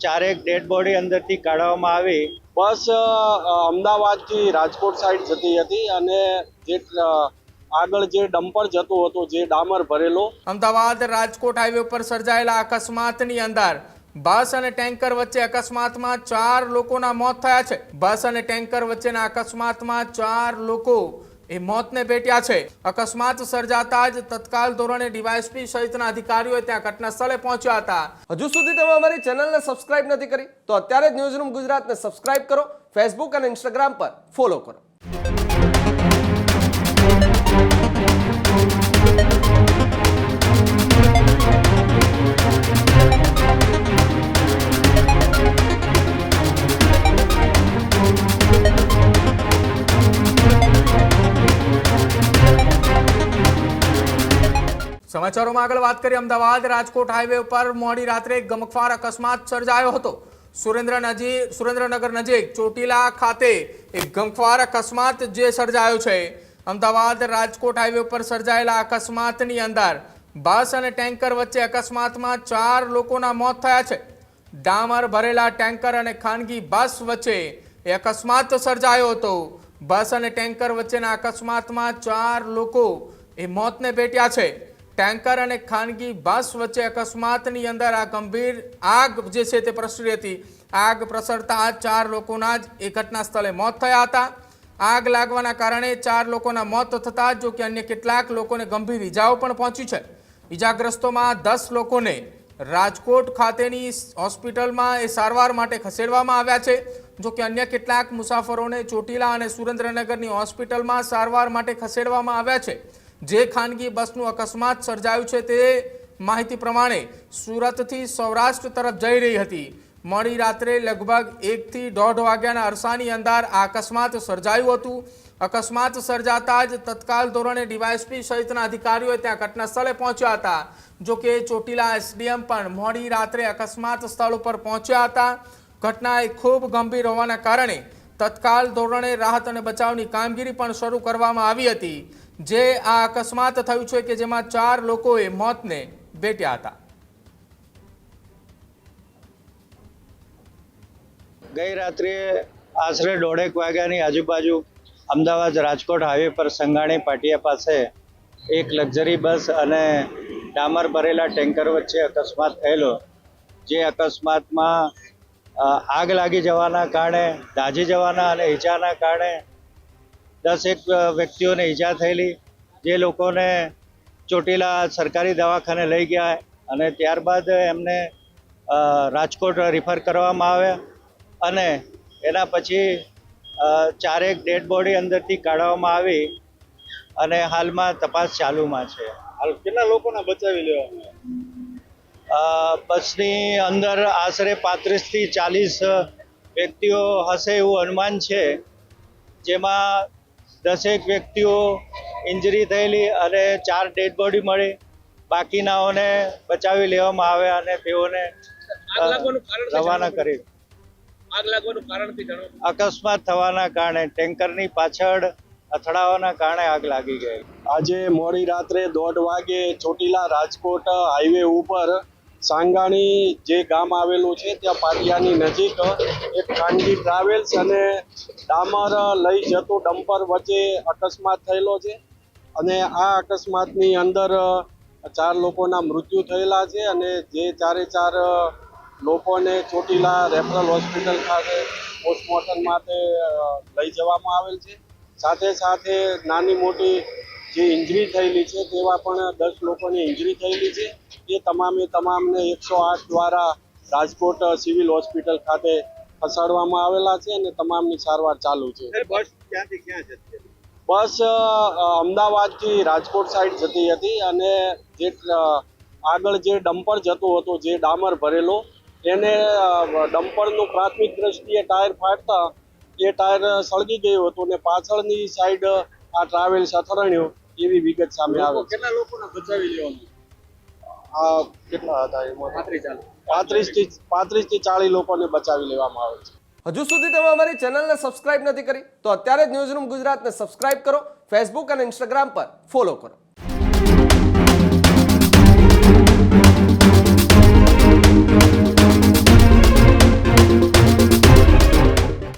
ચારેક dead body અંદરથી કાઢવામાં આવી। બસ અમદાવાદથી રાજકોટ સાઈડ જતી હતી અને જે આગળ જે ડમ્પર જતો હતો જે ડામર ભરેલો। અમદાવાદ રાજકોટ હાઈવે ઉપર સર્જાયેલા અકસ્માતની અંદર બસ અને ટેન્કર વચ્ચે અકસ્માતમાં 4 લોકોના મોત થયા છે। બસ અને ટેન્કર વચ્ચેના અકસ્માતમાં 4 લોકો એ મોતને ભેટ્યા છે। અકસ્માત સર્જાતા જ તત્કાલ ધોરણે ડીવાયએસપી સહિતના અધિકારીઓ ત્યાં ઘટના સ્થળે પહોંચ્યા હતા। હજુ સુધી તમે અમારી ચેનલને સબસ્ક્રાઇબ નથી કરી તો અત્યારે જ ન્યૂઝરૂમ ગુજરાતને સબસ્ક્રાઇબ કરો, ફેસબુક અને ઇન્સ્ટાગ્રામ પર ફોલો કરો। સમાચારોમાં આગળ વાત કરીએ। અમદાવાદ રાજકોટ હાઈવે ઉપર મોડી રાત્રે ગમખ્વાર અકસ્માત સર્જાયો હતો। સુરેન્દ્રનગર નજીક ચોટીલા ખાતે એક ગમખ્વાર અકસ્માત જે સર્જાયો છે। અમદાવાદ રાજકોટ હાઈવે ઉપર સર્જાયેલા અકસ્માતની અંદર બસ અને ટેન્કર વચ્ચે અકસ્માતમાં 4 લોકોના મોત થયા છે। ડામર ભરેલા ટેન્કર અને ખાનગી બસ વચ્ચે એ અકસ્માત સર્જાયો હતો। બસ અને ટેન્કર વચ્ચેના અકસ્માતમાં 4 લોકો એ મોતને ભેટ્યા છે। ટેન્કર અને ખાનગી બસ વચ્ચે અકસ્માતની અંદર આ ગંભીર આગ જે છે તે પ્રસરી હતી। આગ પ્રસરતા 4 લોકોના જ એ ઘટના સ્થળે મોત થયા હતા। આગ લાગવાના કારણે 4 લોકોના મોત થતા જો કે અન્ય કેટલાક લોકોને ગંભીર ઈજાઓ પણ પહોંચી છે। ઈજાગ્રસ્તોમાં 10 લોકોને રાજકોટ ખાતેની હોસ્પિટલમાં એ સારવાર માટે ખસેડવામાં આવ્યા છે। જો કે અન્ય કેટલાક મુસાફરોને ચોટીલા અને સુરેન્દ્રનગરની હોસ્પિટલમાં સારવાર માટે ખસેડવામાં આવ્યા છે। જે ખાનગી બસનું અકસ્માત સર્જાયું છે તે માહિતી પ્રમાણે સુરતથી સૌરાષ્ટ્ર તરફ જઈ રહી હતી। મોડી રાત્રે લગભગ 1 થી 1:30 વાગ્યાના અરસાની અંદર આ અકસ્માત સર્જાયું હતું। અકસ્માત સર્જાતા જ તત્કાલ ધોરણે ડીવાયએસપી સહિતના અધિકારીઓ ત્યાં ઘટના સ્થળે પહોંચ્યા હતા। જો કે ચોટીલા એસડીએમ પણ મોડી રાત્રે અકસ્માત સ્થળ ઉપર પહોંચ્યા હતા। ઘટના એ ખૂબ ગંભીર હોવાના કારણે તત્કાલ ધોરણે રાહત અને બચાવની કામગીરી પણ શરૂ કરવામાં આવી હતી। જે આ અકસ્માત થયું છે કે જેમાં 4 લોકોએ મોતને ભેટ્યા હતા। ગઈ રાત્રે આશરે 1:30 વાગ્યાની આજુબાજુ અમદાવાદ રાજકોટ હાઈવે પર સંઘાણી પાટિયા પાસે એક લક્ઝરી બસ અને ડામર ભરેલા ટેન્કર વચ્ચે અકસ્માત થયેલો। જે અકસ્માતમાં આગ લાગી જવાના કારણે, દાઝી જવાના અને ઈજાના કારણે 10 વ્યક્તિઓને ઈજા થયેલી। જે લોકોને ચોટીલા સરકારી દવાખાને લઈ ગયા અને ત્યારબાદ એમને રાજકોટ રિફર કરવામાં આવ્યા અને એના પછી 4 ડેડ બોડી અંદરથી કાઢવામાં આવી અને હાલમાં તપાસ ચાલુમાં છે। હાલ કેટલા લોકોને બચાવી લેવામાં? બસની અંદર આશરે 35 થી 40 વ્યક્તિઓ હશે એવું અનુમાન છે। જેમાં 10 વ્યક્તિઓ ઇન્જરી થયેલી અને 4 ડેડ બોડી મળી। બાકીનાઓને બચાવી લેવામાં આવ્યા અને તેઓને રવાના કરી। અકસ્માત થવાના કારણે ટેન્કરની પાછળ અથડાવાના કારણે આગ લાગી ગઈ। આજે મોડી રાત્રે 1:30 વાગે ચોટીલા રાજકોટ હાઈવે ઉપર સાંગાણી જે ગામ આવેલું છે ત્યાં પાટિયાની નજીક એક ખાનગી ટ્રાવેલ્સ અને ડામર લઈ જતો ડમ્પર વચ્ચે અકસ્માત થયેલો છે અને આ અકસ્માતની અંદર 4 લોકોના મૃત્યુ થયેલા છે અને જે 4 લોકોને ચોટીલા રેફરલ હોસ્પિટલ ખાતે પોસ્ટમોર્ટમ માટે લઈ જવામાં આવેલ છે। સાથે સાથે નાની મોટી જે ઇન્જરી થયેલી છે તેવા પણ 10 લોકોની ઇન્જરી થયેલી છે। એ તમામને 108 દ્વારા રાજકોટ સિવિલ હોસ્પિટલ ખાતે ખસેડવામાં આવેલા છે અને તમામની સારવાર ચાલુ છે। બસ ક્યાંથી ક્યાં જતી? બસ અમદાવાદથી રાજકોટ સાઈડ જતી હતી અને જે આગળ જે ડમ્પર જતો હતો જે ડામર ભરેલો એને ડમ્પરનું પ્રાથમિક દ્રષ્ટિએ ટાયર ફાટતા એ ટાયર સળગી ગયું હતું અને પાછળની સાઈડ આ ટ્રાવેલ્સ અથડાણ્યું એવી વિગત સામે આવે છે। કેટલા લોકોને બચાવી લેવામાં? આ કેટલા હતા એમાં 35 થી 40 લોકોને બચાવી લેવામાં આવે છે। હજુ સુધી તમે અમારી ચેનલને સબસ્ક્રાઇબ નથી કરી તો અત્યારે જ ન્યૂઝરૂમ ગુજરાતને સબસ્ક્રાઇબ કરો, ફેસબુક અને ઇન્સ્ટાગ્રામ પર ફોલો કરો।